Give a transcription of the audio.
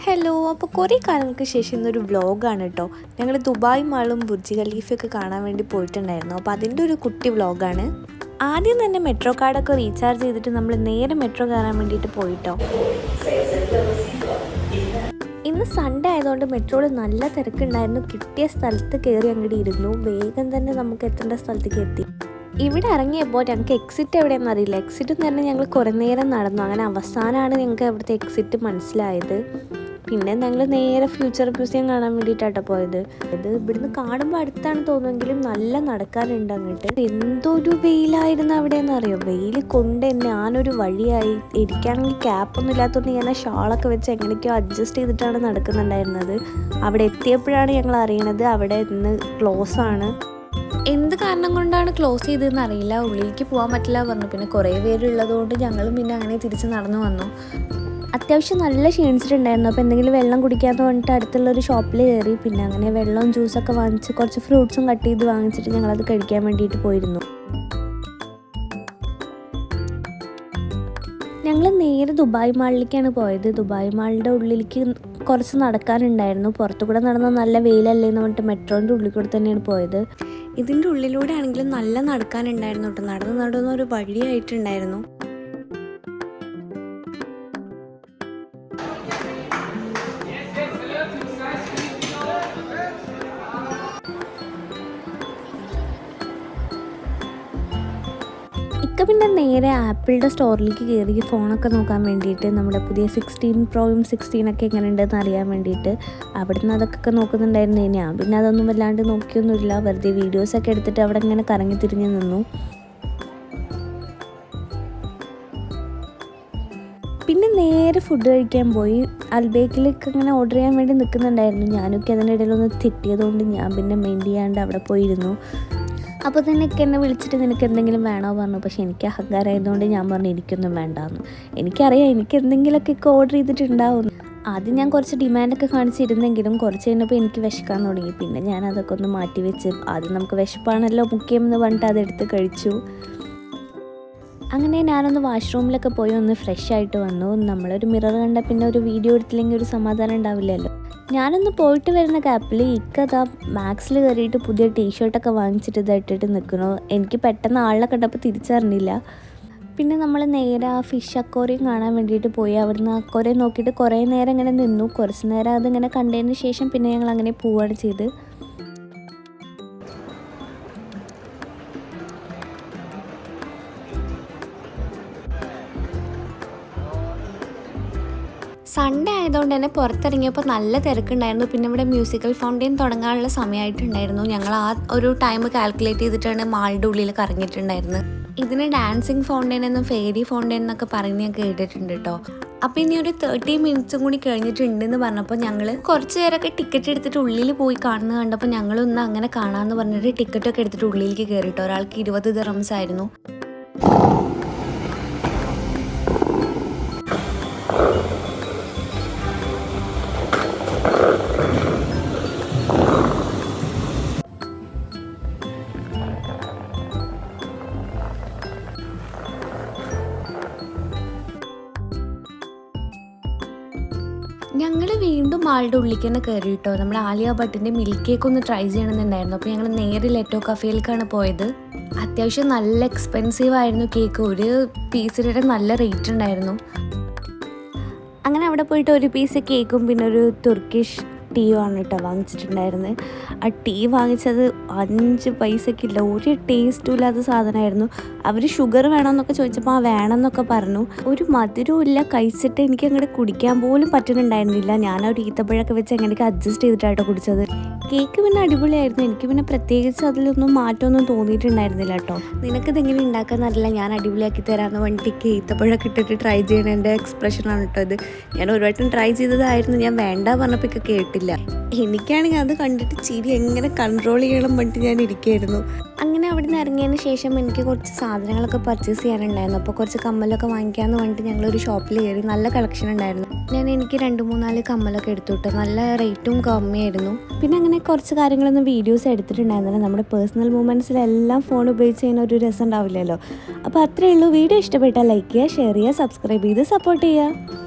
Hello, അപ്പോൾ കുറേ കാലങ്ങൾക്ക് ശേഷം ഇന്നൊരു വ്ളോഗാണ് കേട്ടോ. ഞങ്ങൾ ദുബായ് മാളും ബുർജ് ഖലീഫയൊക്കെ കാണാൻ വേണ്ടി പോയിട്ടുണ്ടായിരുന്നു. അപ്പോൾ അതിൻ്റെ ഒരു കുട്ടി വ്ളോഗാണ്. ആദ്യം തന്നെ മെട്രോ കാർഡൊക്കെ റീചാർജ് ചെയ്തിട്ട് നമ്മൾ നേരെ മെട്രോ കയറാൻ വേണ്ടിയിട്ട് പോയിട്ടോ. ഇന്ന് സൺഡേ ആയതുകൊണ്ട് മെട്രോയിൽ നല്ല തിരക്കുണ്ടായിരുന്നു. കിട്ടിയ സ്ഥലത്ത് കയറി അങ്ങോട്ട് ഇരുന്നു. വേഗം തന്നെ നമുക്ക് എത്തേണ്ട സ്ഥലത്തേക്ക് എത്തി. ഇവിടെ ഇറങ്ങിയപ്പോൾ ഞങ്ങൾക്ക് എക്സിറ്റ് എവിടെയെന്ന് അറിയില്ല. എക്സിറ്റ് എന്ന് പറഞ്ഞാൽ ഞങ്ങൾ കുറേ നേരം നടന്നു. അങ്ങനെ അവസാനമാണ് ഞങ്ങൾക്ക് അവിടുത്തെ എക്സിറ്റ് മനസ്സിലായത്. പിന്നെ ഞങ്ങൾ നേരെ ഫ്യൂച്ചർ മ്യൂസിയം കാണാൻ വേണ്ടിയിട്ടാട്ടോ പോയത്. ഇത് ഇവിടുന്ന് കാണുമ്പോൾ അടുത്താണ് തോന്നുമെങ്കിലും നല്ല നടക്കാനുണ്ട് അങ്ങോട്ട്. എന്തൊരു വെയിലായിരുന്നു അവിടെയെന്ന് അറിയോ. വെയിൽ കൊണ്ട് ഞാനൊരു വഴിയായി. എനിക്കാണെങ്കിൽ ക്യാപ്പൊന്നും ഇല്ലാത്തതുകൊണ്ട് ഞാൻ ആ ഷാളൊക്കെ വെച്ച് എങ്ങനെയൊക്കെയോ അഡ്ജസ്റ്റ് ചെയ്തിട്ടാണ് നടക്കുന്നുണ്ടായിരുന്നത്. അവിടെ എത്തിയപ്പോഴാണ് ഞങ്ങൾ അറിയണത് അവിടെ ഇന്ന് ക്ലോസ് ആണ്. എന്ത് കാരണം കൊണ്ടാണ് ക്ലോസ് ചെയ്തതെന്ന് അറിയില്ല. ഉള്ളിലേക്ക് പോകാൻ പറ്റില്ല പറഞ്ഞു. പിന്നെ കുറേ പേരുള്ളതുകൊണ്ട് ഞങ്ങളും പിന്നെ അങ്ങനെ തിരിച്ച് നടന്നു വന്നു. അത്യാവശ്യം നല്ല ക്ഷീണിച്ചിട്ടുണ്ടായിരുന്നു. അപ്പോൾ എന്തെങ്കിലും വെള്ളം കുടിക്കാമെന്ന് പറഞ്ഞിട്ട് അടുത്തുള്ളൊരു ഷോപ്പിൽ കയറി. പിന്നെ അങ്ങനെ വെള്ളവും ജ്യൂസൊക്കെ വാങ്ങിച്ച് കുറച്ച് ഫ്രൂട്ട്സും കട്ട് ചെയ്ത് വാങ്ങിച്ചിട്ട് ഞങ്ങളത് കഴിക്കാൻ വേണ്ടിയിട്ട് പോയിരുന്നു. ഞങ്ങൾ നേരെ ദുബായ് മാളിലേക്കാണ് പോയത്. ദുബായ് മാളിൻ്റെ ഉള്ളിലേക്ക് കുറച്ച് നടക്കാനുണ്ടായിരുന്നു. പുറത്തു കൂടെ നടന്നാൽ നല്ല വെയിലല്ലേ എന്ന് പറഞ്ഞിട്ട് മെട്രോൻ്റെ ഉള്ളിൽ കൂടെ തന്നെയാണ് പോയത്. ഇതിൻ്റെ ഉള്ളിലൂടെ ആണെങ്കിലും നല്ല നടക്കാനുണ്ടായിരുന്നു കേട്ടോ. നടന്ന് ഒരു വഴിയായിട്ടുണ്ടായിരുന്നു. പിന്നെ നേരെ ആപ്പിളിൻ്റെ സ്റ്റോറിലേക്ക് കയറി ഫോണൊക്കെ നോക്കാൻ വേണ്ടിയിട്ട്, നമ്മുടെ പുതിയ 16 പ്രോയും 16 ഒക്കെ എങ്ങനെ ഉണ്ടെന്ന് അറിയാൻ വേണ്ടിയിട്ട് അവിടുന്ന് അതൊക്കെ നോക്കുന്നുണ്ടായിരുന്നു. ഞാൻ പിന്നെ അതൊന്നും വല്ലാണ്ട് നോക്കിയൊന്നുമില്ല. വെറുതെ വീഡിയോസൊക്കെ എടുത്തിട്ട് അവിടെ ഇങ്ങനെ കറങ്ങി തിരിഞ്ഞ് നിന്നു. പിന്നെ നേരെ ഫുഡ് കഴിക്കാൻ പോയി. അൽബേക്കിലേക്ക് ഇങ്ങനെ ഓർഡർ ചെയ്യാൻ വേണ്ടി നിൽക്കുന്നുണ്ടായിരുന്നു. ഞാനൊക്കെ അതിനിടയിലൊന്ന് തെറ്റിയതുകൊണ്ട് ഞാൻ പിന്നെ മെയിൻ ചെയ്യാണ്ട് അവിടെ പോയിരുന്നു. അപ്പോൾ തന്നെ എന്നെ വിളിച്ചിട്ട് നിനക്ക് എന്തെങ്കിലും വേണോ പറഞ്ഞു. പക്ഷേ എനിക്ക് അഹങ്കാരമായതുകൊണ്ട് ഞാൻ പറഞ്ഞു എനിക്കൊന്നും വേണ്ടാന്ന്. എനിക്കറിയാം എനിക്ക് എന്തെങ്കിലുമൊക്കെ ഓർഡർ ചെയ്തിട്ടുണ്ടാവും. ആദ്യം ഞാൻ കുറച്ച് ഡിമാൻഡൊക്കെ കാണിച്ചിരുന്നെങ്കിലും കുറച്ച് കഴിഞ്ഞപ്പോൾ എനിക്ക് വിശക്കാൻ തുടങ്ങി. പിന്നെ ഞാൻ അതൊക്കെ ഒന്ന് മാറ്റി വെച്ച് ആദ്യം നമുക്ക് വിശപ്പാണല്ലോ മുഖ്യമെന്ന് പറഞ്ഞിട്ട് അതെടുത്ത് കഴിച്ചു. അങ്ങനെ ഞാനൊന്ന് വാഷ്റൂമിലൊക്കെ പോയി ഒന്ന് ഫ്രഷ് ആയിട്ട് വന്നു. നമ്മളൊരു മിറർ കണ്ട പിന്നെ ഒരു വീഡിയോ എടുത്തില്ലെങ്കിൽ ഒരു സമാധാനം ഉണ്ടാവില്ലല്ലോ. ഞാനൊന്ന് പോയിട്ട് വരുന്ന ഗ്യാപ്പിൽ ഇക്കതാ മാക്സിൽ കയറിയിട്ട് പുതിയ ടീഷർട്ടൊക്കെ വാങ്ങിച്ചിട്ട് ഇതായിട്ടിട്ട് നിൽക്കുന്നു. എനിക്ക് പെട്ടെന്ന് ആളെ കണ്ടപ്പോൾ തിരിച്ചറിഞ്ഞില്ല. പിന്നെ നമ്മൾ നേരെ ആ ഫിഷ് അക്വേറിയം കാണാൻ വേണ്ടിയിട്ട് പോയി. അവിടുന്ന് അക്വേറിയം നോക്കിയിട്ട് കുറേ നേരം ഇങ്ങനെ നിന്നു. കുറച്ച് നേരം അതിങ്ങനെ കണ്ടതിന് ശേഷം പിന്നെ ഞങ്ങൾ അങ്ങനെ പോവുകയാണ് ചെയ്ത്. സൺഡേ ആയതുകൊണ്ട് തന്നെ പുറത്തിറങ്ങിയപ്പോൾ നല്ല തിരക്കുണ്ടായിരുന്നു. പിന്നെ ഇവിടെ മ്യൂസിക്കൽ ഫൗണ്ടെയിൻ തുടങ്ങാനുള്ള സമയമായിട്ടുണ്ടായിരുന്നു. ഞങ്ങൾ ആ ഒരു ടൈം കാൽക്കുലേറ്റ് ചെയ്തിട്ടാണ് മാളുടെ ഉള്ളിൽ കറങ്ങിയിട്ടുണ്ടായിരുന്നത്. ഇതിന് ഡാൻസിങ് ഫൗണ്ടെയിൻ എന്നും ഫെയറി ഫൗണ്ടെയിൻ എന്നൊക്കെ പറഞ്ഞ് ഞാൻ കേട്ടിട്ടുണ്ട് കേട്ടോ. അപ്പോൾ ഇനി ഒരു 30 മിനിറ്റ്സും കൂടി കഴിഞ്ഞിട്ടുണ്ടെന്ന് പറഞ്ഞപ്പോൾ ഞങ്ങൾ കുറച്ച് പേരൊക്കെ ടിക്കറ്റ് എടുത്തിട്ട് ഉള്ളിൽ പോയി കാണുന്നത് കണ്ടപ്പോൾ ഞങ്ങളൊന്ന് അങ്ങനെ കാണാമെന്ന് പറഞ്ഞിട്ട് ടിക്കറ്റൊക്കെ എടുത്തിട്ട് ഉള്ളിലേക്ക് കയറിട്ടോ. ഒരാൾക്ക് 20 ദിർഹംസ് ആയിരുന്നു. ഞങ്ങൾ വീണ്ടും മാളുടെ ഉള്ളിലേക്ക് തന്നെ കയറി കേട്ടോ. നമ്മൾ ആലിയ ഭട്ടിൻ്റെ മിൽക്ക് കേക്ക് ഒന്ന് ട്രൈ ചെയ്യണമെന്നുണ്ടായിരുന്നു. അപ്പോൾ ഞങ്ങൾ നേരെ ലെറ്റോ കഫേയിലേക്കാണ് പോയത്. അത്യാവശ്യം നല്ല എക്സ്പെൻസീവ് ആയിരുന്നു കേക്ക്. ഒരു പീസിൻ്റെ നല്ല റേറ്റ് ഉണ്ടായിരുന്നു. അങ്ങനെ അവിടെ പോയിട്ട് ഒരു പീസ് കേക്കും പിന്നെ ഒരു തുർക്കിഷ് ടീയുമാണ് കേട്ടോ വാങ്ങിച്ചിട്ടുണ്ടായിരുന്നത്. ആ ടീ വാങ്ങിച്ചത് 5 പൈസക്കില്ല. ഒരു ടേസ്റ്റും ഇല്ലാത്ത സാധനമായിരുന്നു. അവർ ഷുഗർ വേണമെന്നൊക്കെ ചോദിച്ചപ്പോൾ വേണമെന്നൊക്കെ പറഞ്ഞു. ഒരു മധുരവും ഇല്ല. കഴിച്ചിട്ട് എനിക്ക് അങ്ങോട്ട് കുടിക്കാൻ പോലും പറ്റുന്നുണ്ടായിരുന്നില്ല. ഞാൻ ആ ഒരു ഈത്തപ്പഴമൊക്കെ വെച്ച് എങ്ങനെയൊക്കെ അഡ്ജസ്റ്റ് ചെയ്തിട്ടാട്ടോ കുടിച്ചത്. കേക്ക് പിന്നെ അടിപൊളിയായിരുന്നു. എനിക്ക് പിന്നെ പ്രത്യേകിച്ച് അതിലൊന്നും മാറ്റമൊന്നും തോന്നിയിട്ടുണ്ടായിരുന്നില്ല കേട്ടോ. നിനക്കിതെങ്ങനെ ഉണ്ടാക്കാന്നറിയില്ല, ഞാൻ അടിപൊളിയാക്കി തരാമെന്ന് വേണ്ടിയിട്ട് ഈത്തപ്പഴമൊക്കെ ഇട്ടിട്ട് ട്രൈ ചെയ്യണ എൻ്റെ എക്സ്പ്രഷനാണ് കേട്ടോ ഇത്. ഞാൻ ഒരു വട്ടം ട്രൈ ചെയ്തതായിരുന്നു. ഞാൻ വേണ്ട പറഞ്ഞപ്പോൾ ഒക്കെ കേട്ടില്ല. എനിക്കാണെങ്കിൽ അത് കണ്ടിട്ട് ചിരി എങ്ങനെ കൺട്രോൾ ചെയ്യണം പറഞ്ഞിട്ട് ഞാൻ ഇരിക്കുകയായിരുന്നു. അങ്ങനെ അവിടെ നിന്ന് ഇറങ്ങിയതിന് ശേഷം എനിക്ക് കുറച്ച് സാധനങ്ങളൊക്കെ പർച്ചേസ് ചെയ്യാനുണ്ടായിരുന്നു. അപ്പോൾ കുറച്ച് കമ്മലൊക്കെ വാങ്ങിക്കാമെന്ന് പറഞ്ഞിട്ട് ഞങ്ങളൊരു ഷോപ്പിൽ കയറി. നല്ല കളക്ഷൻ ഉണ്ടായിരുന്നു. എനിക്ക് 2-3-4 കമ്മലൊക്കെ എടുത്തുവിട്ടു. നല്ല റേറ്റും കമ്മിയായിരുന്നു. പിന്നെ അങ്ങനെ കുറച്ച് കാര്യങ്ങളൊന്നും വീഡിയോസ് എടുത്തിട്ടുണ്ടായിരുന്നില്ല. നമ്മുടെ പേഴ്സണൽ മൂമെൻറ്റ്സിലെല്ലാം ഫോൺ ഉപയോഗിച്ച് ചെയ്യുന്ന ഒരു രസം ഉണ്ടാവില്ലല്ലോ. അപ്പോൾ അത്രയേ ഉള്ളൂ. വീഡിയോ ഇഷ്ടപ്പെട്ടാൽ ലൈക്ക് ചെയ്യുക, ഷെയർ ചെയ്യുക, സബ്സ്ക്രൈബ് ചെയ്ത് സപ്പോർട്ട് ചെയ്യുക.